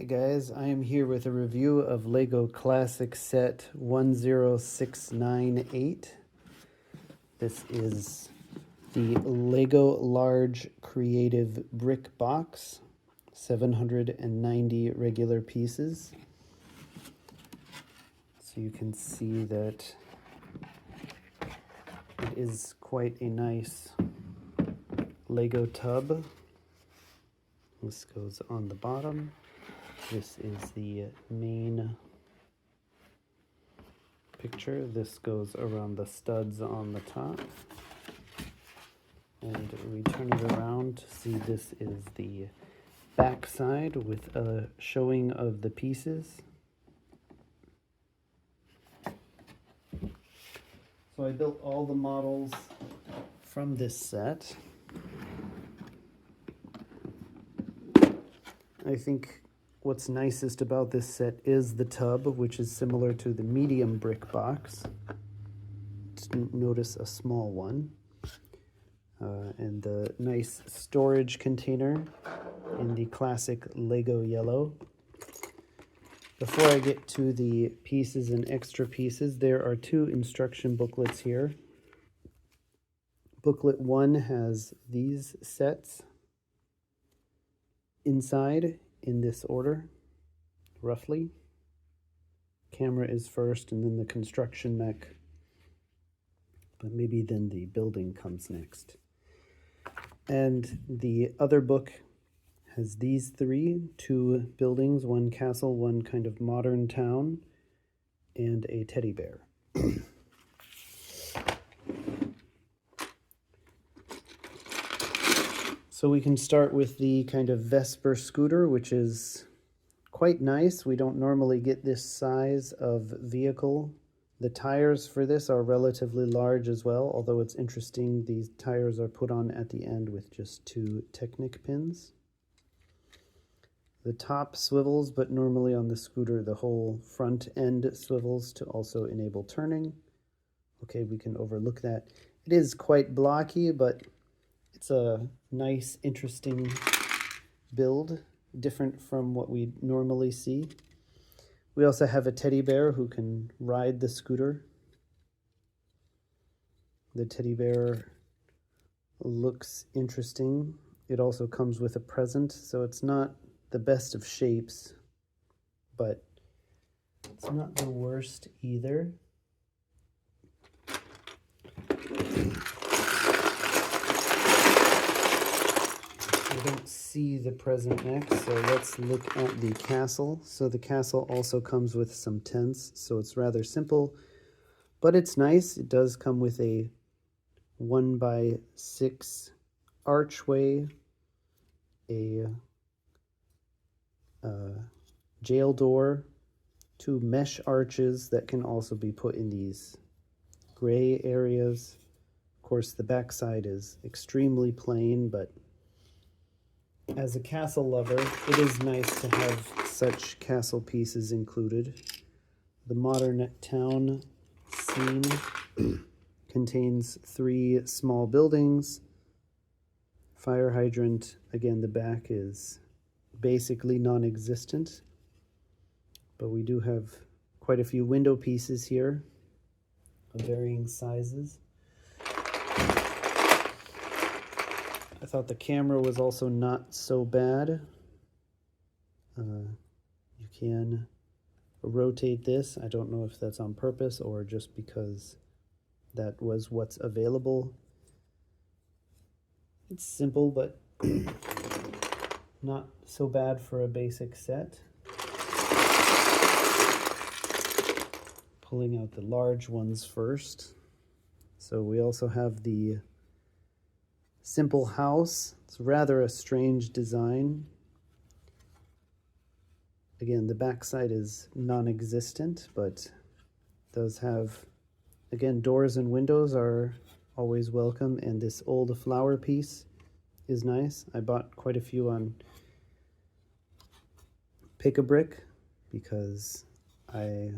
Hey guys, I am here with a review of LEGO Classic Set 10698. This is the LEGO Large Creative Brick Box, 790 regular pieces. So you can see that it is quite a nice LEGO tub. This goes on the bottom. This is the main picture. This goes around the studs on the top. And we turn it around to see this is the back side with a showing of the pieces. So I built all the models from this set. I think what's nicest about this set is the tub, which is similar to the medium brick box. Notice a small one. And the nice storage container in the classic LEGO yellow. Before I get to the pieces and extra pieces, there are two instruction booklets here. Booklet 1 has these sets inside in this order, roughly. Camera is first and then the construction mech, but maybe then the building comes next. And the other book has these two buildings, one castle, one kind of modern town, and a teddy bear. So we can start with the kind of Vesper scooter, which is quite nice. We don't normally get this size of vehicle. The tires for this are relatively large as well, although it's interesting these tires are put on at the end with just two Technic pins. The top swivels, but normally on the scooter the whole front end swivels to also enable turning. Okay, we can overlook that. It is quite blocky, but it's a nice, interesting build, different from what we normally see. We also have a teddy bear who can ride the scooter. The teddy bear looks interesting. It also comes with a present, so it's not the best of shapes, but it's not the worst either. I don't see the present next, so let's look at the castle. So the castle also comes with some tents, so it's rather simple, but it's nice. It does come with a 1x6 archway, a jail door, two mesh arches that can also be put in these gray areas. Of course, the backside is extremely plain, but as a castle lover, it is nice to have such castle pieces included. The modern town scene contains 3 small buildings. Fire hydrant, again, the back is basically non-existent, but we do have quite a few window pieces here of varying sizes. I thought the camera was also not so bad. You can rotate this. I don't know if that's on purpose or just because that was what's available. It's simple, but not so bad for a basic set. Pulling out the large ones first. So we also have the simple house. It's rather a strange design. Again, the backside is non-existent, but does have, again, doors and windows are always welcome, and this old flower piece is nice. I bought quite a few on Pick-a-Brick because I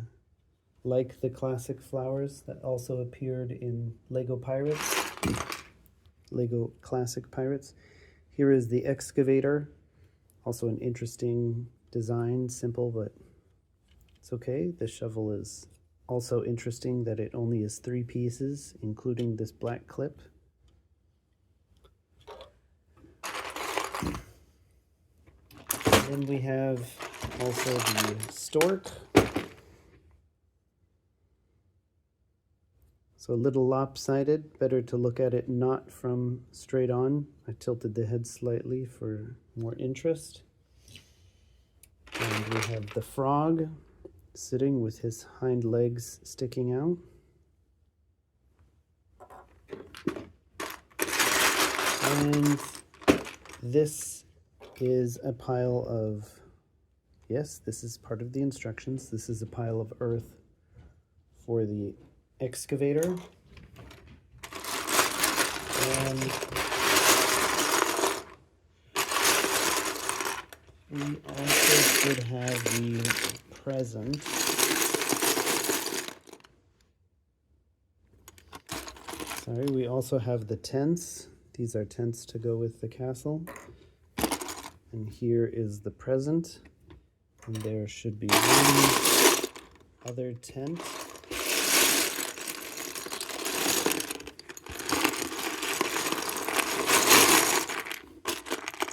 like the classic flowers that also appeared in LEGO Pirates. LEGO Classic Pirates. Here is the excavator, also an interesting design, simple, but it's okay. The shovel is also interesting that it only is 3 pieces, including this black clip. Then we have also the stork. So a little lopsided, better to look at it not from straight on. I tilted the head slightly for more interest. And we have the frog sitting with his hind legs sticking out. And this is a pile of, yes, this is part of the instructions. This is a pile of earth for the excavator. And we also should have the present. Sorry, we also have the tents. These are tents to go with the castle. And here is the present. And there should be one other tent.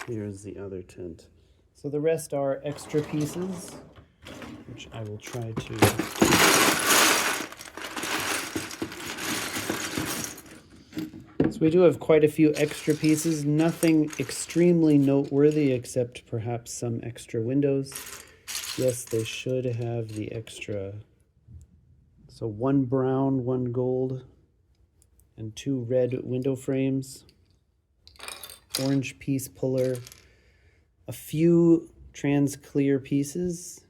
Here's the other tent. So the rest are extra pieces, which I will try to... So we do have quite a few extra pieces, nothing extremely noteworthy except perhaps some extra windows. Yes, they should have the extra. So 1 brown, 1 gold, and 2 red window frames. Orange piece puller, a few trans clear pieces.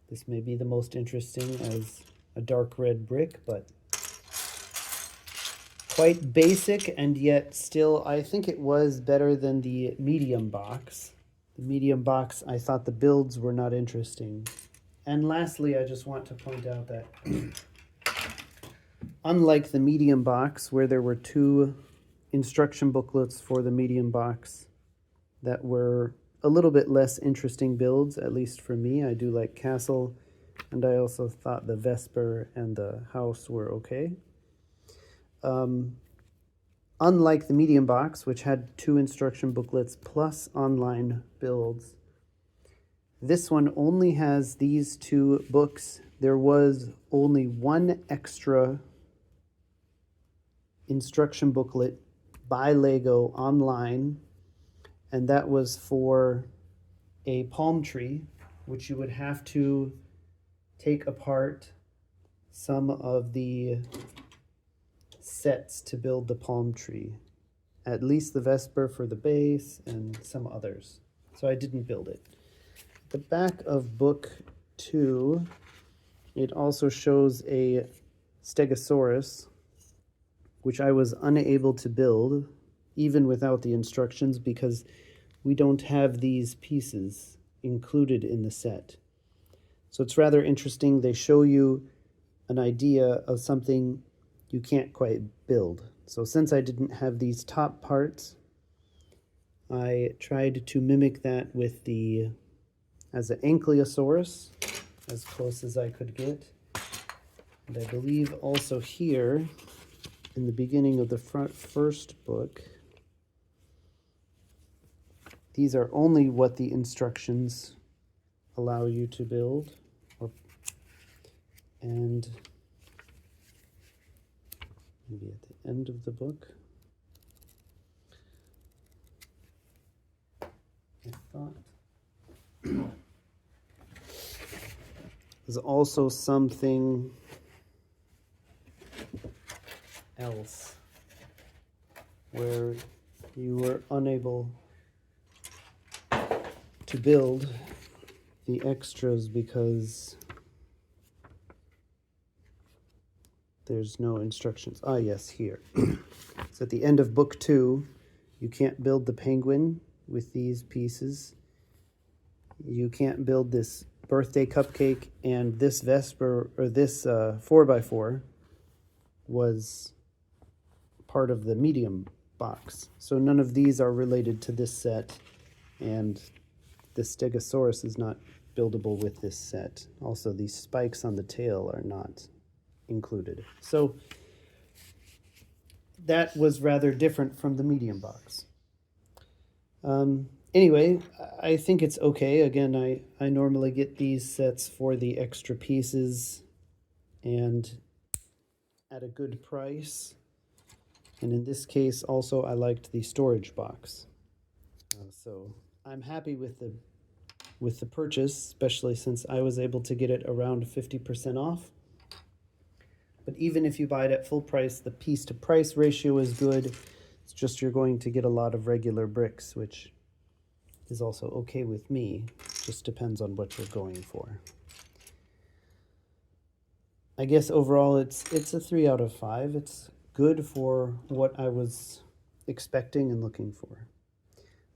This may be the most interesting as a dark red brick, but quite basic, and yet still I think it was better than the medium box. The medium box, I thought the builds were not interesting. And lastly, I just want to point out that unlike the medium box, where there were 2 instruction booklets for the medium box that were a little bit less interesting builds, at least for me. I do like castle, and I also thought the Vesper and the house were okay. Unlike the medium box, which had 2 instruction booklets plus online builds, this one only has these 2 books. There was only 1 extra instruction booklet by Lego online, and that was for a palm tree, which you would have to take apart some of the sets to build the palm tree, at least the Vesper for the base and some others. So I didn't build it. The back of book 2, it also shows a Stegosaurus, which I was unable to build, even without the instructions, because we don't have these pieces included in the set. So it's rather interesting. They show you an idea of something you can't quite build. So since I didn't have these top parts, I tried to mimic that with as an Ankylosaurus, as close as I could get. And I believe also here, in the beginning of the first book, these are only what the instructions allow you to build. And maybe at the end of the book, I thought there's also something else where you were unable to build the extras because there's no instructions. Ah, yes, here. So at the end of book 2, you can't build the penguin with these pieces. You can't build this birthday cupcake, and this Vesper, or this 4x4 was part of the medium box. So none of these are related to this set, and the Stegosaurus is not buildable with this set. Also, these spikes on the tail are not included. So that was rather different from the medium box. Anyway, I think it's okay. Again, I normally get these sets for the extra pieces and at a good price. And in this case, also, I liked the storage box. So I'm happy with the purchase, especially since I was able to get it around 50% off. But even if you buy it at full price, the piece to price ratio is good. It's just you're going to get a lot of regular bricks, which is also okay with me. Just depends on what you're going for. I guess overall it's a 3 out of 5. It's good for what I was expecting and looking for.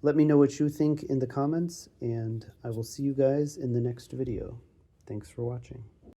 Let me know what you think in the comments, and I will see you guys in the next video. Thanks for watching.